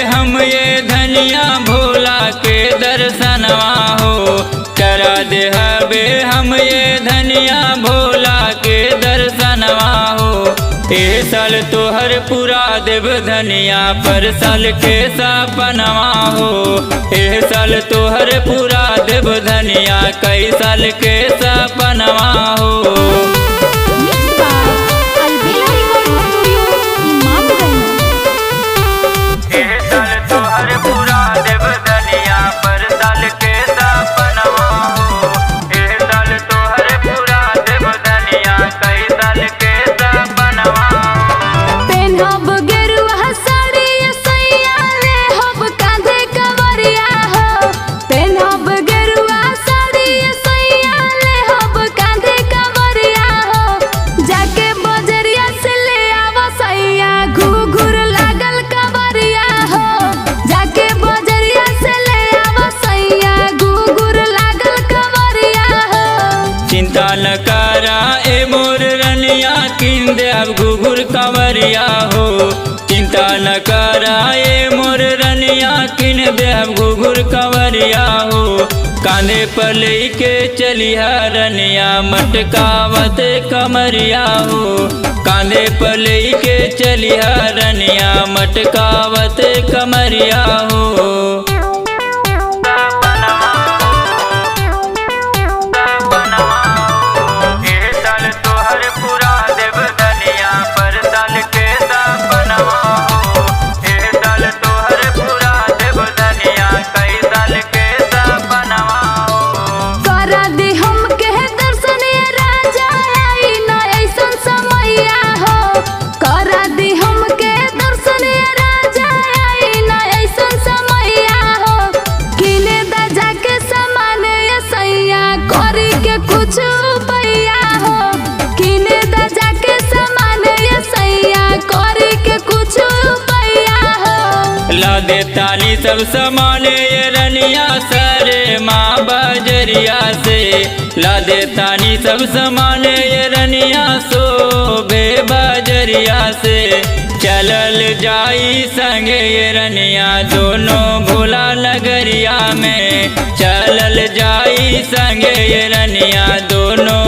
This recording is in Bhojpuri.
हम ये धनिया भोला के दर्शनवा हो। करा दे हबे हम ये धनिया भोला के दर्शनवा हो। ए साल तोहर पूरा देव धनिया पर साल के सपनवा हो। ए साल तोहर पूरा देव धनिया कई साल के सपनवा हो। चिंता न करा ए मोर रनिया किन दे अब घुघुर कंवरिया हो। चिंता न करा ए मोर रनिया किन दे अब घुघुर कंवरिया हो। कांधे पर लेके चलिया रनिया मटकावत कमरिया हो। कांधे पर लेके चलिया रनिया मटकावत कमरिया हो। ला देतानी सब सामान ये रनिया सारे माँ बजरिया से। ला देतानी सब सामान ये रनिया सोबे बजरिया से। चलल जाई संगे ये रनिया दोनों भोला नगरिया में। चलल जाई संगे ये रनिया दोनों